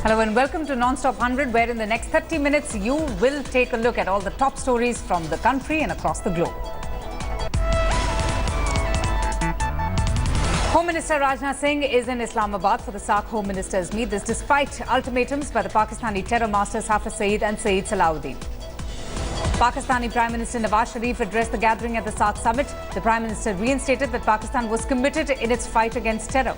Hello and welcome to Non-Stop 100, where in the next 30 minutes you will take a look at all the top stories from the country and across the globe. Home Minister Rajnath Singh is in Islamabad for the SAARC Home Ministers meet. This despite ultimatums by the Pakistani terror masters Hafiz Saeed and Saeed Salahuddin. Pakistani Prime Minister Nawaz Sharif addressed the gathering at the SAARC summit. The Prime Minister reinstated that Pakistan was committed in its fight against terror.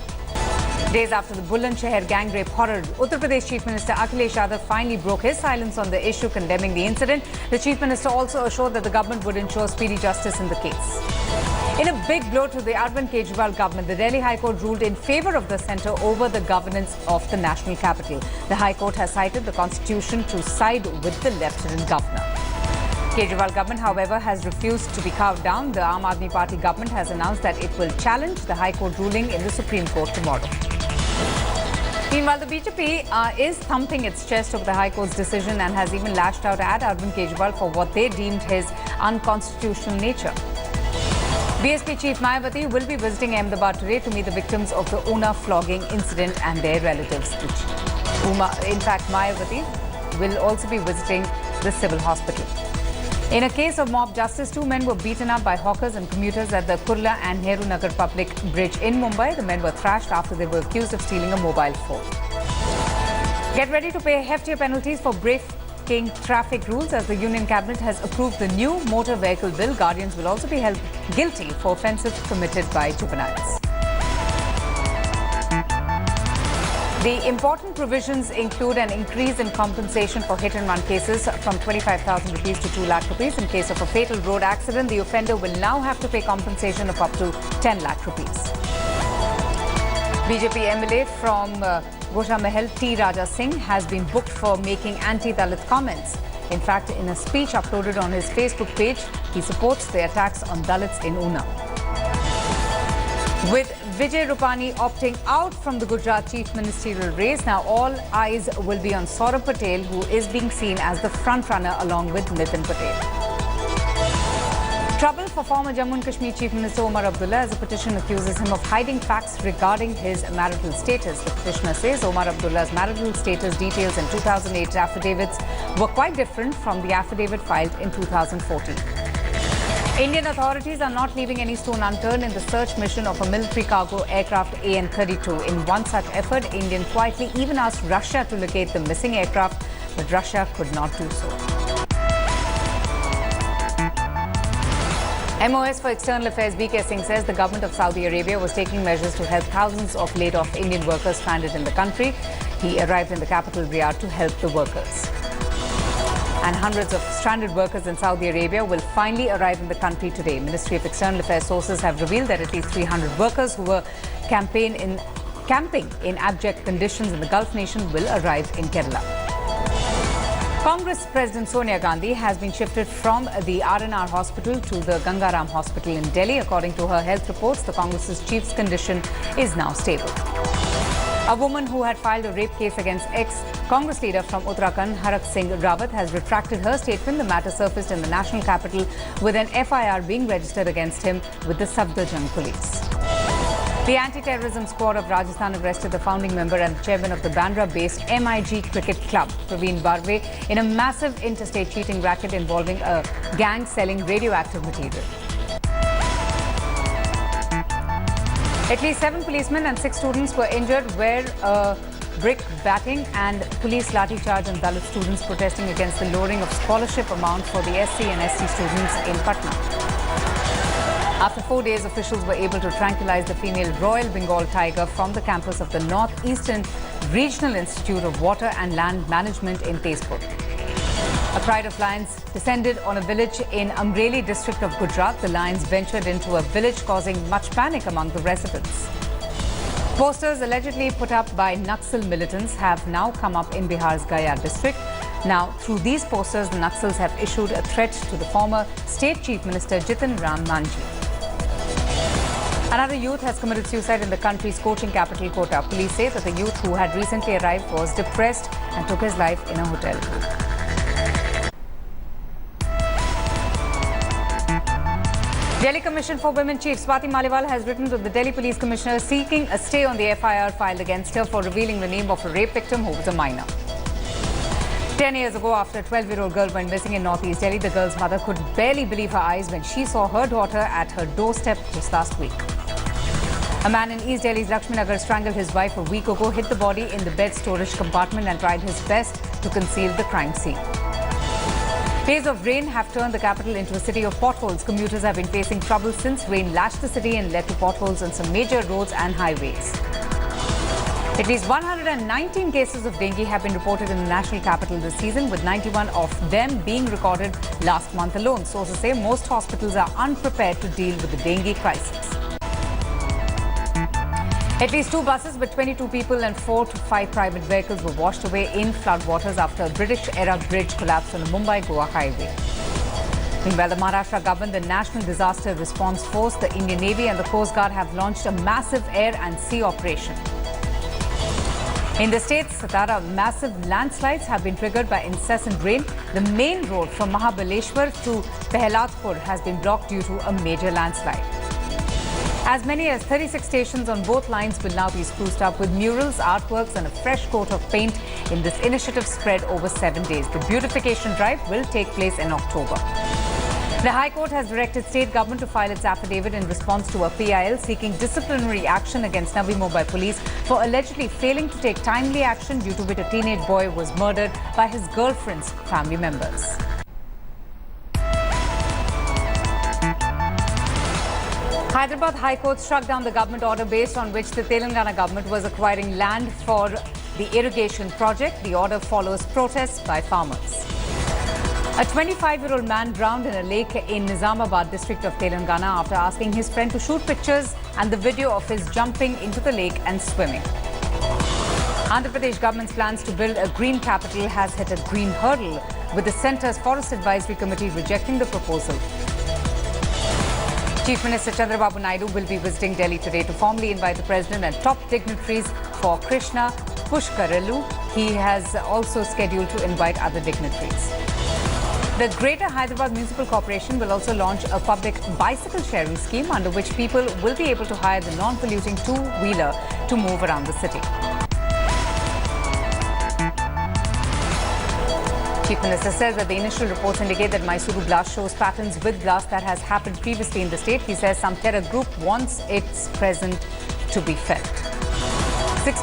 Days after the Bulandshahr gang rape horror, Uttar Pradesh Chief Minister Akhilesh Yadav finally broke his silence on the issue, condemning the incident. The Chief Minister also assured that the government would ensure speedy justice in the case. In a big blow to the Arvind Kejriwal government, the Delhi High Court ruled in favour of the centre over the governance of the national capital. The High Court has cited the constitution to side with the Lieutenant Governor. Kejriwal government, however, has refused to be carved down. The Aam Aadmi Party government has announced that it will challenge the High Court ruling in the Supreme Court tomorrow. Meanwhile, the BJP is thumping its chest over the High Court's decision and has even lashed out at Arvind Kejriwal for what they deemed his unconstitutional nature. BSP Chief Mayawati will be visiting Ahmedabad today to meet the victims of the Una flogging incident and their relatives. In fact, Mayawati will also be visiting the civil hospital. In a case of mob justice, two men were beaten up by hawkers and commuters at the Kurla and Nehru Nagar Public Bridge in Mumbai. The men were thrashed after they were accused of stealing a mobile phone. Get ready to pay heftier penalties for breaking traffic rules as the Union Cabinet has approved the new motor vehicle bill. Guardians will also be held guilty for offences committed by juveniles. The important provisions include an increase in compensation for hit-and-run cases from 25,000 rupees to 2 lakh rupees. In case of a fatal road accident, the offender will now have to pay compensation of up to 10 lakh rupees. BJP MLA from Gosha Mahal T. Raja Singh has been booked for making anti-Dalit comments. In fact, in a speech uploaded on his Facebook page, he supports the attacks on Dalits in Una. With Vijay Rupani opting out from the Gujarat chief ministerial race, now all eyes will be on Saurabh Patel, who is being seen as the front-runner along with Nitin Patel. Trouble for former Jammu and Kashmir Chief Minister Omar Abdullah as a petition accuses him of hiding facts regarding his marital status. The petitioner says Omar Abdullah's marital status details in 2008 affidavits were quite different from the affidavit filed in 2014. Indian authorities are not leaving any stone unturned in the search mission of a military cargo aircraft AN-32. In one such effort, India quietly even asked Russia to locate the missing aircraft, but Russia could not do so. MOS for External Affairs BK Singh says the government of Saudi Arabia was taking measures to help thousands of laid-off Indian workers stranded in the country. He arrived in the capital Riyadh to help the workers. And hundreds of stranded workers in Saudi Arabia will finally arrive in the country today. Ministry of External Affairs sources have revealed that at least 300 workers who were camping in abject conditions in the Gulf nation will arrive in Kerala. Congress President Sonia Gandhi has been shifted from the R&R hospital to the Gangaram hospital in Delhi. According to her health reports, the Congress's chief's condition is now stable. A woman who had filed a rape case against ex-Congress leader from Uttarakhand, Harak Singh Rawat, has retracted her statement. The matter surfaced in the national capital with an FIR being registered against him with the Safdarjung police. The anti-terrorism squad of Rajasthan arrested the founding member and chairman of the Bandra-based MIG Cricket Club, Praveen Barve, in a massive interstate cheating racket involving a gang selling radioactive material. At least 7 policemen and 6 students were injured where brick batting and police lathi charge on Dalit students protesting against the lowering of scholarship amount for the SC and ST students in Patna. After 4 days, officials were able to tranquilize the female Royal Bengal tiger from the campus of the Northeastern Regional Institute of Water and Land Management in Tezpur. A pride of lions descended on a village in Amreli district of Gujarat. The lions ventured into a village, causing much panic among the residents. Posters allegedly put up by Naxal militants have now come up in Bihar's Gaya district. Now, through these posters, the Naxals have issued a threat to the former State Chief Minister Jitin Ram Manji. Another youth has committed suicide in the country's coaching capital, Quota. Police say that the youth who had recently arrived was depressed and took his life in a hotel room. Delhi Commission for Women Chief Swati Maliwal has written to the Delhi Police Commissioner seeking a stay on the FIR filed against her for revealing the name of a rape victim who was a minor. 10 years ago, after a 12-year-old girl went missing in Northeast Delhi, the girl's mother could barely believe her eyes when she saw her daughter at her doorstep just last week. A man in East Delhi's Lakshminagar strangled his wife a week ago, hid the body in the bed storage compartment and tried his best to conceal the crime scene. Days of rain have turned the capital into a city of potholes. Commuters have been facing trouble since rain lashed the city and led to potholes on some major roads and highways. At least 119 cases of dengue have been reported in the national capital this season, with 91 of them being recorded last month alone. Sources say most hospitals are unprepared to deal with the dengue crisis. At least 2 buses with 22 people and 4 to 5 private vehicles were washed away in floodwaters after a British-era bridge collapsed on the Mumbai-Goa highway. Meanwhile, the Maharashtra government, the National Disaster Response Force, the Indian Navy and the Coast Guard have launched a massive air and sea operation. In the states, Satara, massive landslides have been triggered by incessant rain. The main road from Mahabaleshwar to Pehladpur has been blocked due to a major landslide. As many as 36 stations on both lines will now be spruced up with murals, artworks and a fresh coat of paint in this initiative spread over 7 days. The beautification drive will take place in October. The High Court has directed state government to file its affidavit in response to a PIL seeking disciplinary action against Navi Mumbai police for allegedly failing to take timely action, due to which a teenage boy was murdered by his girlfriend's family members. Hyderabad High Court struck down the government order based on which the Telangana government was acquiring land for the irrigation project. The order follows protests by farmers. A 25-year-old man drowned in a lake in Nizamabad district of Telangana after asking his friend to shoot pictures and the video of his jumping into the lake and swimming. Andhra Pradesh government's plans to build a green capital has hit a green hurdle, with the centre's Forest Advisory Committee rejecting the proposal. Chief Minister Chandrababu Naidu will be visiting Delhi today to formally invite the President and top dignitaries for Krishna Pushkaralu. He has also scheduled to invite other dignitaries. The Greater Hyderabad Municipal Corporation will also launch a public bicycle sharing scheme under which people will be able to hire the non-polluting two-wheeler to move around the city. Chief Minister says that the initial reports indicate that Mysuru blast shows patterns with blast that has happened previously in the state. He says some terror group wants its presence to be felt. 6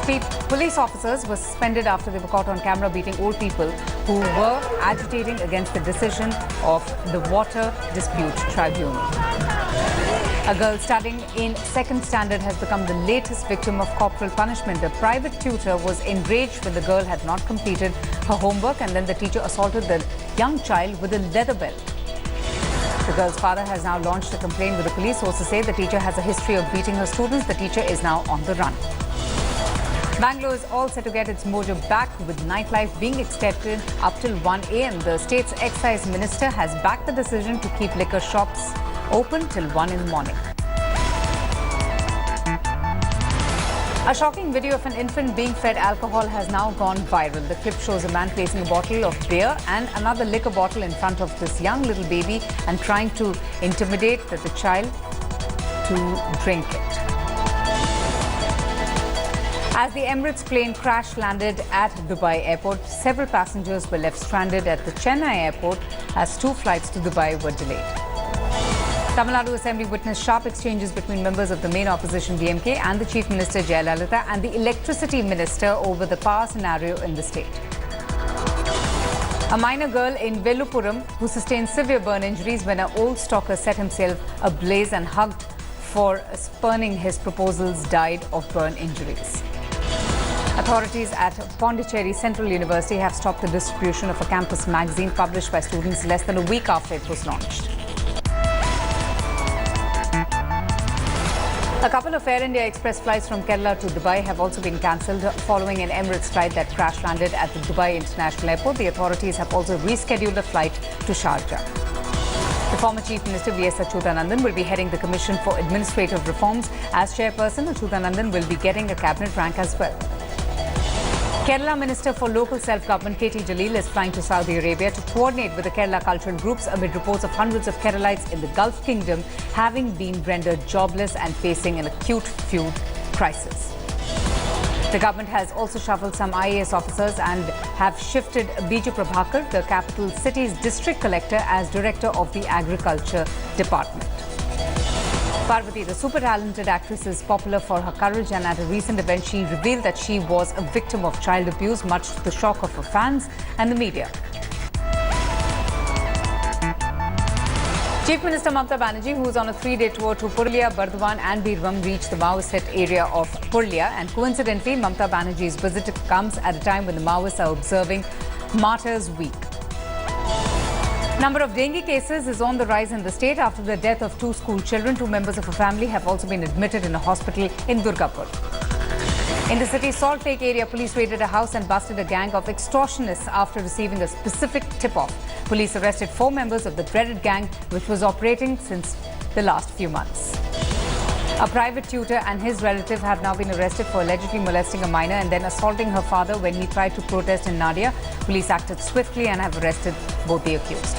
police officers were suspended after they were caught on camera beating old people who were agitating against the decision of the Water Dispute Tribunal. A girl studying in 2nd standard has become the latest victim of corporal punishment. A private tutor was enraged when the girl had not completed her homework, and then the teacher assaulted the young child with a leather belt. The girl's father has now launched a complaint with the police. Sources say the teacher has a history of beating her students. The teacher is now on the run. Bangalore is all set to get its mojo back, with nightlife being extended up till 1 a.m. The state's excise minister has backed the decision to keep liquor shops open till 1 in the morning. A shocking video of an infant being fed alcohol has now gone viral. The clip shows a man placing a bottle of beer and another liquor bottle in front of this young little baby and trying to intimidate the child to drink it. As the Emirates plane crash landed at Dubai airport, several passengers were left stranded at the Chennai airport as 2 flights to Dubai were delayed. Tamil Nadu Assembly witnessed sharp exchanges between members of the main opposition DMK and the Chief Minister Jaitley and the Electricity Minister over the power scenario in the state. A minor girl in Vellupuram who sustained severe burn injuries when an old stalker set himself ablaze and hugged for spurning his proposals died of burn injuries. Authorities at Pondicherry Central University have stopped the distribution of a campus magazine published by students less than a week after it was launched. A couple of Air India Express flights from Kerala to Dubai have also been cancelled following an Emirates flight that crash landed at the Dubai International Airport. The authorities have also rescheduled a flight to Sharjah. The former Chief Minister V.S. Achyutanandan will be heading the Commission for Administrative Reforms. As chairperson, Achyutanandan will be getting a cabinet rank as well. Kerala Minister for Local Self-Government K.T. Jalil is flying to Saudi Arabia to coordinate with the Kerala cultural groups amid reports of hundreds of Keralites in the Gulf Kingdom having been rendered jobless and facing an acute food crisis. The government has also shuffled some IAS officers and have shifted Biju Prabhakar, the capital city's district collector, as director of the Agriculture Department. Parvati, the super talented actress, is popular for her courage, and at a recent event she revealed that she was a victim of child abuse, much to the shock of her fans and the media. Chief Minister Mamata Banerjee, who is on a 3-day tour to Purulia, Bardhaman and Birbhum, reached the Maoist-hit area of Purulia, and coincidentally Mamata Banerjee's visit comes at a time when the Maoists are observing Martyrs Week. Number of dengue cases is on the rise in the state after the death of 2 school children. 2 members of a family have also been admitted in a hospital in Durgapur. In the city's Salt Lake area, police raided a house and busted a gang of extortionists after receiving a specific tip-off. Police arrested 4 members of the dreaded gang, which was operating since the last few months. A private tutor and his relative have now been arrested for allegedly molesting a minor and then assaulting her father when he tried to protest in Nadia. Police acted swiftly and have arrested both the accused.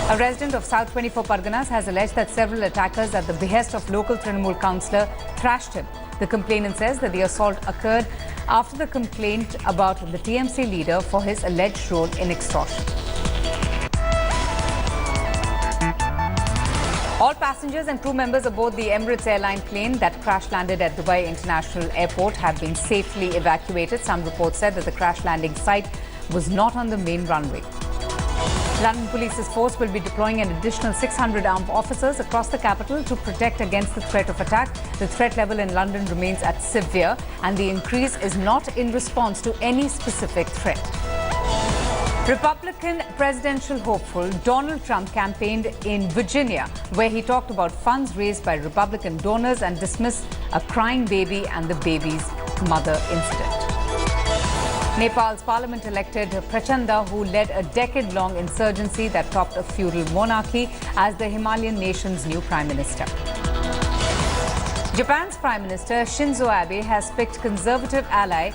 A resident of South 24 Parganas has alleged that several attackers at the behest of local Trinamool councillor thrashed him. The complainant says that the assault occurred after the complaint about the TMC leader for his alleged role in extortion. All passengers and crew members aboard the Emirates airline plane that crash-landed at Dubai International Airport have been safely evacuated. Some reports said that the crash-landing site was not on the main runway. London Police's force will be deploying an additional 600 armed officers across the capital to protect against the threat of attack. The threat level in London remains at severe, and the increase is not in response to any specific threat. Republican presidential hopeful Donald Trump campaigned in Virginia, where he talked about funds raised by Republican donors and dismissed a crying baby and the baby's mother incident. Nepal's parliament elected Prachanda, who led a decade-long insurgency that topped a feudal monarchy, as the Himalayan nation's new prime minister. Japan's Prime Minister Shinzo Abe has picked conservative ally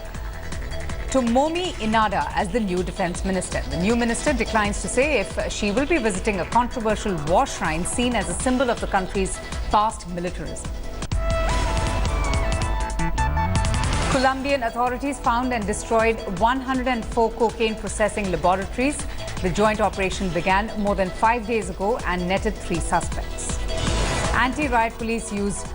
Tomomi Inada as the new defense minister. The new minister declines to say if she will be visiting a controversial war shrine seen as a symbol of the country's past militarism. Colombian authorities found and destroyed 104 cocaine processing laboratories. The joint operation began more than 5 days ago and netted 3 suspects. Anti-riot police used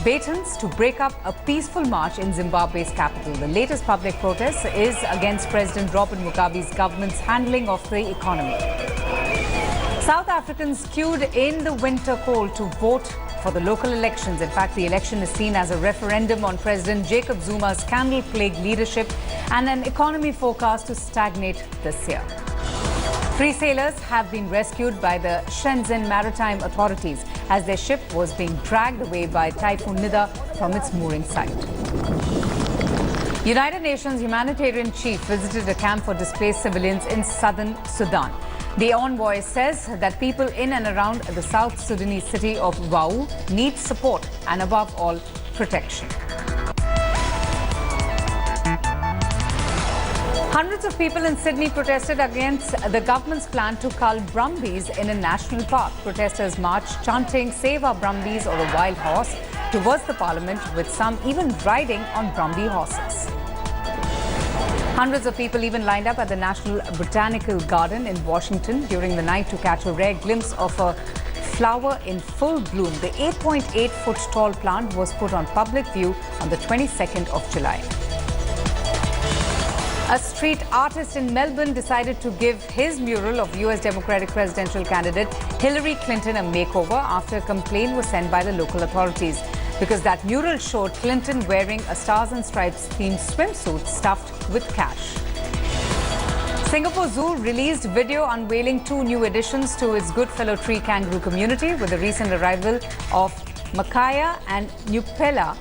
batons to break up a peaceful march in Zimbabwe's capital. The latest public protest is against President Robert Mugabe's government's handling of the economy. South Africans queued in the winter cold to vote for the local elections. In fact, the election is seen as a referendum on President Jacob Zuma's scandal-plagued leadership and an economy forecast to stagnate this year. 3 sailors have been rescued by the Shenzhen maritime authorities as their ship was being dragged away by Typhoon Nida from its mooring site. United Nations humanitarian chief visited a camp for displaced civilians in southern Sudan. The envoy says that people in and around the South Sudanese city of Wau need support and, above all, protection. Hundreds of people in Sydney protested against the government's plan to cull brumbies in a national park. Protesters marched chanting "Save our brumbies" or "a wild horse" towards the parliament, with some even riding on brumby horses. Hundreds of people even lined up at the National Botanical Garden in Washington during the night to catch a rare glimpse of a flower in full bloom. The 8.8-foot tall plant was put on public view on the 22nd of July. A street artist in Melbourne decided to give his mural of US Democratic presidential candidate Hillary Clinton a makeover after a complaint was sent by the local authorities, because that mural showed Clinton wearing a Stars and Stripes themed swimsuit stuffed with cash. Singapore Zoo released video unveiling 2 new additions to its Goodfellow tree kangaroo community. With the recent arrival of Makaya and Nupella,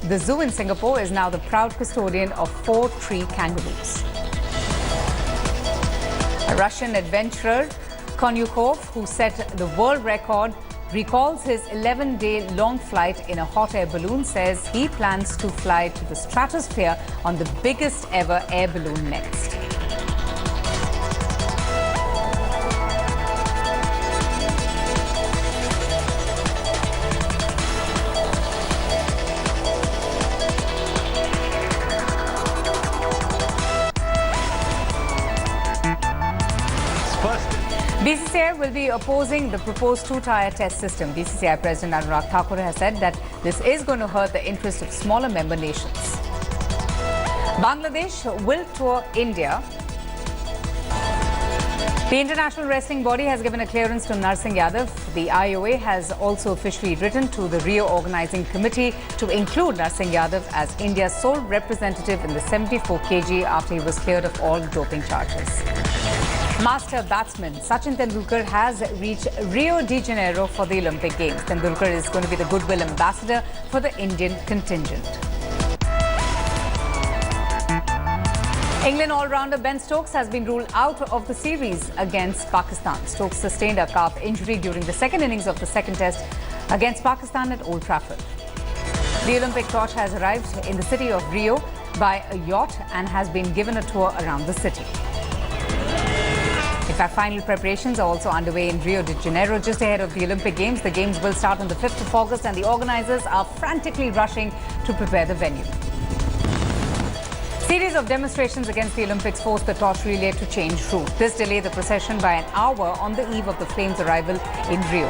the zoo in Singapore is now the proud custodian of 4 tree kangaroos. A Russian adventurer, Konyukov, who set the world record recalls his 11-day long flight in a hot air balloon, says he plans to fly to the stratosphere on the biggest ever air balloon next. DCCA will be opposing the proposed two-tier test system. DCCA President Arun has said that this is going to hurt the interests of smaller member nations. Bangladesh will tour India. The International Wrestling Body has given a clearance to Narsingh Yadav. The IOA has also officially written to the Rio Organizing Committee to include Narsingh Yadav as India's sole representative in the 74 kg after he was cleared of all doping charges. Master batsman Sachin Tendulkar has reached Rio de Janeiro for the Olympic Games. Tendulkar is going to be the goodwill ambassador for the Indian contingent. England all-rounder Ben Stokes has been ruled out of the series against Pakistan. Stokes sustained a calf injury during the second innings of the second test against Pakistan at Old Trafford. The Olympic torch has arrived in the city of Rio by a yacht and has been given a tour around the city. In fact, final preparations are also underway in Rio de Janeiro just ahead of the Olympic Games. The Games will start on the 5th of August and the organizers are frantically rushing to prepare the venue. Series of demonstrations against the Olympics forced the torch relay to change route. This delayed the procession by an hour on the eve of the Flames' arrival in Rio.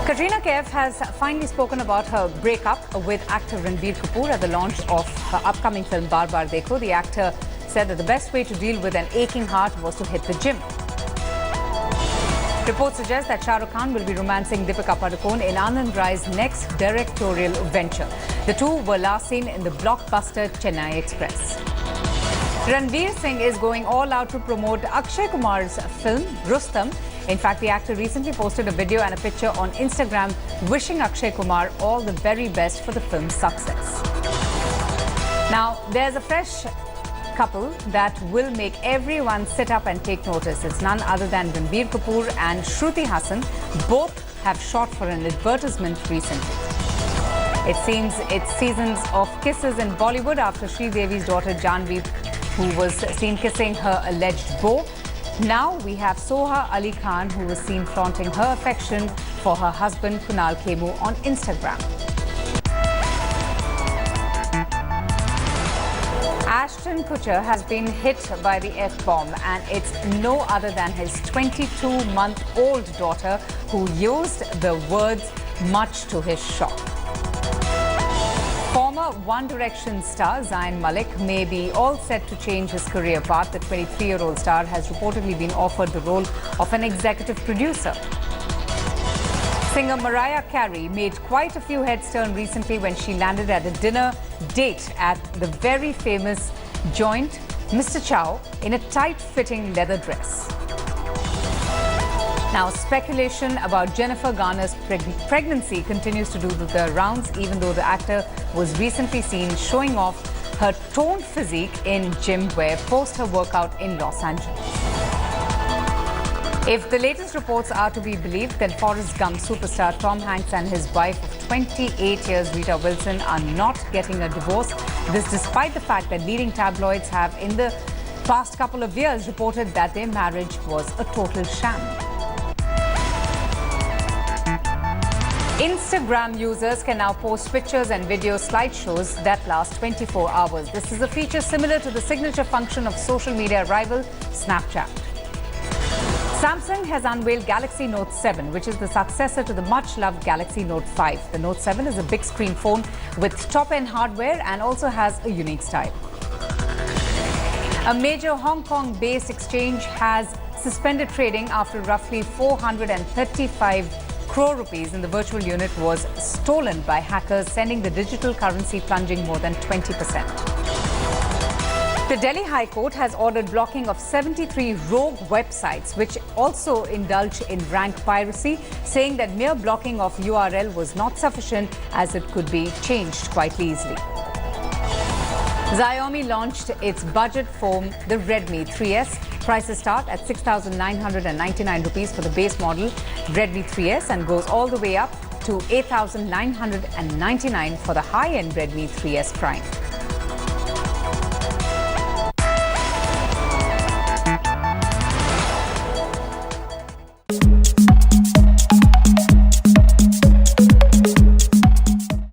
Katrina Kaif has finally spoken about her breakup with actor Ranbir Kapoor at the launch of her upcoming film Bar Bar Dekho. The actor said that the best way to deal with an aching heart was to hit the gym. Reports suggest that Shah Rukh Khan will be romancing Deepika Padukone in Anand Rai's next directorial venture. The two were last seen in the blockbuster Chennai Express. Ranveer Singh is going all out to promote Akshay Kumar's film Rustam. In fact, the actor recently posted a video and a picture on Instagram wishing Akshay Kumar all the very best for the film's success. Now, there's a fresh couple that will make everyone sit up and take notice. It's none other than Ranbir Kapoor and Shruti Hassan. Both have shot for an advertisement recently. It seems it's seasons of kisses in Bollywood after Sridevi's daughter Janvi, who was seen kissing her alleged beau. Now we have Soha Ali Khan, who was seen flaunting her affection for her husband Kunal Khemu on Instagram. Ashton Kutcher has been hit by the F-bomb, and it's no other than his 22-month-old daughter who used the words much to his shock. Former One Direction star Zayn Malik may be all set to change his career path. The 23-year-old star has reportedly been offered the role of an executive producer. Singer Mariah Carey made quite a few heads turn recently when she landed at a dinner date at the very famous joint Mr. Chow in a tight-fitting leather dress. Now, speculation about Jennifer Garner's pregnancy continues to do the rounds, even though the actor was recently seen showing off her toned physique in gym wear post her workout in Los Angeles. If the latest reports are to be believed, then Forrest Gump superstar Tom Hanks and his wife of 28 years, Rita Wilson, are not getting a divorce. This despite the fact that leading tabloids have in the past couple of years reported that their marriage was a total sham. Instagram users can now post pictures and video slideshows that last 24 hours. This is a feature similar to the signature function of social media rival Snapchat. Samsung has unveiled Galaxy Note 7, which is the successor to the much-loved Galaxy Note 5. The Note 7 is a big-screen phone with top-end hardware and also has a unique style. A major Hong Kong-based exchange has suspended trading after roughly 435 crore rupees in the virtual unit was stolen by hackers, sending the digital currency plunging more than 20%. The Delhi High Court has ordered blocking of 73 rogue websites which also indulge in rank piracy, saying that mere blocking of URL was not sufficient as it could be changed quite easily. Xiaomi launched its budget phone, the Redmi 3S. Prices start at 6,999 rupees for the base model Redmi 3S and goes all the way up to 8,999 for the high-end Redmi 3S Prime.